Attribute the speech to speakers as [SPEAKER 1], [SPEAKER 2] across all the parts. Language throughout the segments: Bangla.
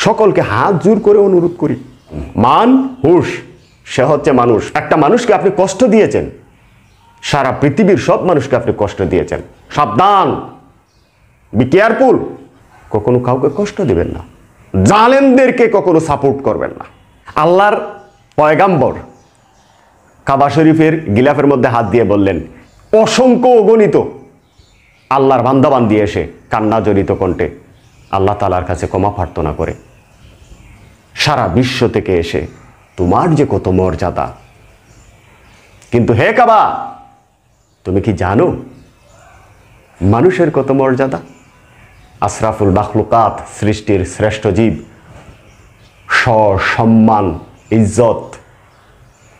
[SPEAKER 1] সকলকে হাত জোর করে অনুরোধ করি, মান হুশ সে হচ্ছে মানুষ। একটা মানুষকে আপনি কষ্ট দিয়েছেন, সারা পৃথিবীর সব মানুষকে আপনি কষ্ট দিয়েছেন। সাবধান, বি কেয়ারফুল, কখনো কাউকে কষ্ট দিবেন না, জালেমদেরকে কখনো সাপোর্ট করবেন না। আল্লাহর পয়গাম্বর কাবা শরীফের গিলাফের মধ্যে হাত দিয়ে বললেন, অসংখ্য অগণিত আল্লাহর বান্দাবান্দি এসে কান্না জড়িত কণ্ঠে আল্লাহ তাআলার কাছে ক্ষমা প্রার্থনা করে, সারা বিশ্ব থেকে এসে তোমার যে কত মর্যাদা। কিন্তু হে কাবা, তুমি কি জানো মানুষের কত মর্যাদা? আশরাফুল মাখলুকাত, সৃষ্টির শ্রেষ্ঠ জীব, সম্মান, ইজ্জত,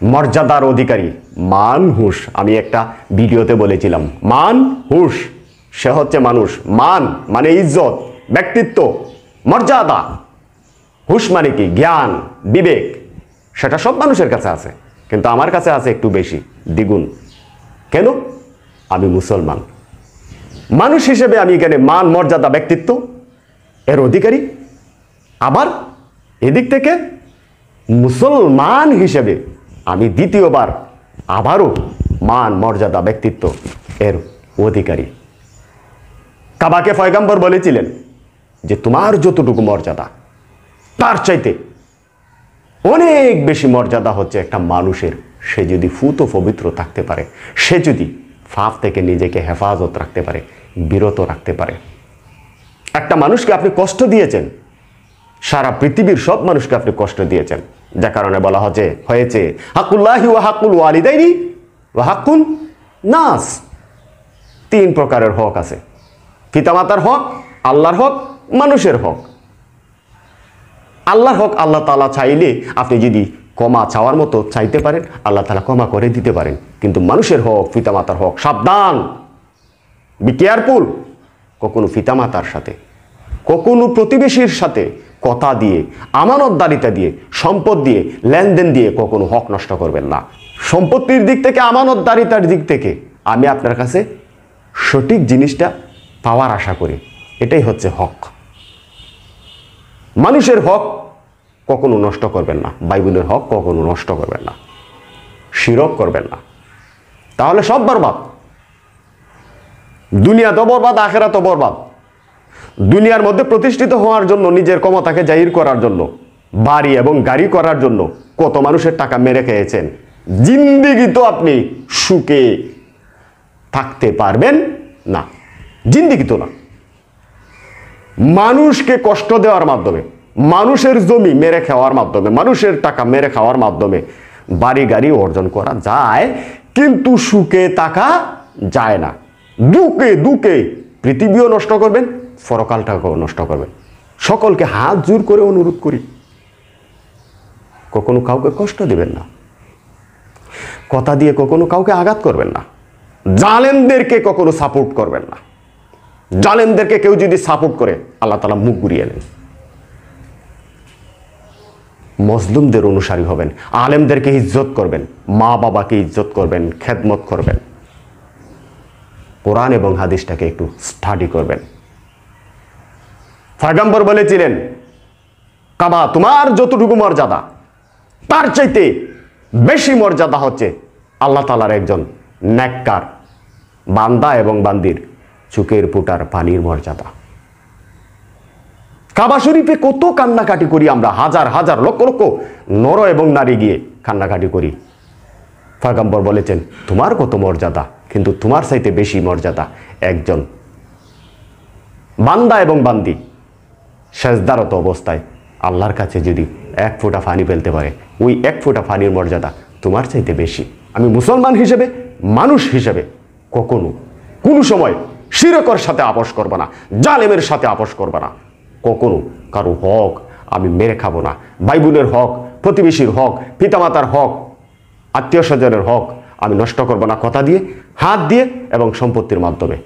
[SPEAKER 1] মর্যাদার অধিকারী, মান হুশ। আমি একটা ভিডিওতে বলেছিলাম, মান হুশ সে হচ্ছে মানুষ। মান মানে ইজ্জত, ব্যক্তিত্ব, মর্যাদা। হুশ মানে কি? জ্ঞান, বিবেক। সেটা সব মানুষের কাছে আছে, কিন্তু আমার কাছে আছে একটু বেশি, দ্বিগুণ। কেন? আমি মুসলমান মানুষ হিসেবে আমি এখানে মান, মর্যাদা, ব্যক্তিত্ব এর অধিকারী। আবার এদিক থেকে মুসলমান হিসেবে আমি দ্বিতীয়বার আবারও মান, মর্যাদা, ব্যক্তিত্ব এর অধিকারী। কাবাকে পয়গম্বর বলেছিলেন যে তোমার যতটুকু মর্যাদা তার চাইতে অনেক বেশি মর্যাদা হচ্ছে একটা মানুষের, সে যদি ফুত পবিত্র থাকতে পারে, সে যদি পাপ থেকে নিজেকে হেফাজত রাখতে পারে, বিরত রাখতে পারে। একটা মানুষকে আপনি কষ্ট দিয়েছেন, সারা পৃথিবীর সব মানুষকে আপনি কষ্ট দিয়েছেন, যে কারণে বলা হয়েছে হাকুল্লাহি ওয়া হাকুল ওয়ালিদাইনি ওয়া হাকুন নাস। 3 প্রকারের হক আছে, পিতামাতার হক, আল্লাহর হক, মানুষের হক। আল্লাহর হক আল্লাহ তাআলা চাইলে আপনি যদি ক্ষমা চাওয়ার মতো চাইতে পারেন, আল্লাহ তাআলা ক্ষমা করে দিতে পারেন। কিন্তু মানুষের হক, পিতামাতার হক, সাবধান, বি কেয়ারফুল। কখনো পিতামাতার সাথে, কখনো প্রতিবেশীর সাথে কথা দিয়ে, আমানতদারিতা দিয়ে, সম্পদ দিয়ে, লেনদেন দিয়ে কখনো হক নষ্ট করবেন না। সম্পত্তির দিক থেকে, আমানতদারিতার দিক থেকে আমি আপনার কাছে সঠিক জিনিসটা পাওয়ার আশা করি, এটাই হচ্ছে হক। মানুষের হক কখনো নষ্ট করবেন না, বাইবেলের হক কখনো নষ্ট করবেন না, শিরক করবেন না, তাহলে সব বরবাদ। দুনিয়া তো বরবাদ, আখেরাত তো বরবাদ। দুনিয়ার মধ্যে প্রতিষ্ঠিত হওয়ার জন্য, নিজের ক্ষমতাকে জাহির করার জন্য, বাড়ি এবং গাড়ি করার জন্য কত মানুষের টাকা মেরে খেয়েছেন। জিন্দেগি তো আপনি সুখে থাকতে পারবেন না, জিন্দেগি তো না। মানুষকে কষ্ট দেওয়ার মাধ্যমে, মানুষের জমি মেরে খাওয়ার মাধ্যমে, মানুষের টাকা মেরে খাওয়ার মাধ্যমে বাড়ি গাড়ি অর্জন করা যায়, কিন্তু সুখে থাকা যায় না। দুঃখে দুঃখে পৃথিবীও নষ্ট করবেন, পরকালটাকেও নষ্ট করবেন। সকলকে হাত জোর করে অনুরোধ করি, কখনো কাউকে কষ্ট দিবেন না, কথা দিয়ে কখনো কাউকে আঘাত করবেন না, জালেমদেরকে কখনো সাপোর্ট করবেন না। জালেমদেরকে কেউ যদি সাপোর্ট করে, আল্লাহ তাআলা মুখ ঘুরিয়ে নেন। মজলুমদের অনুসারী হবেন, আলেমদেরকে ইজ্জত করবেন, মা বাবাকে ইজ্জত করবেন, খেদমত করবেন, কোরআন এবং হাদিসটাকে একটু স্টাডি করবেন। পয়গম্বর বলেছিলেন, কাবা তোমার যতটুকু মর্যাদা তার চাইতে বেশি মর্যাদা হচ্ছে আল্লাহ তাআলার একজন নেককার বান্দা এবং বান্দির চোখের ফোঁটার পানির মর্যাদা। কাবা শরীফে কত কান্নাকাটি করি আমরা, হাজার হাজার লক্ষ লক্ষ নর এবং নারী গিয়ে কান্নাকাটি করি। পয়গম্বর বলেছেন তোমার কত মর্যাদা, কিন্তু তোমার চাইতে বেশি মর্যাদা একজন বান্দা এবং বান্দি সেজদারত অবস্থায় আল্লাহর কাছে যদি 1 ফোঁটা পানি ফেলতে পারে, ওই 1 ফোঁটা পানির মর্যাদা তোমার চাইতে বেশি। আমি মুসলমান হিসেবে, মানুষ হিসেবে কখনো কোনো সময় শিরকের সাথে আপোষ করব না, জালেমের সাথে আপোষ করব না, কখনো কারো হক আমি মেরে খাবো না। বাইবেলের হক, প্রতিবেশীর হক, পিতামাতার হক, আত্মীয় স্বজনের হক আমি নষ্ট করব না, কথা দিয়ে, হাত দিয়ে এবং সম্পত্তির মাধ্যমে।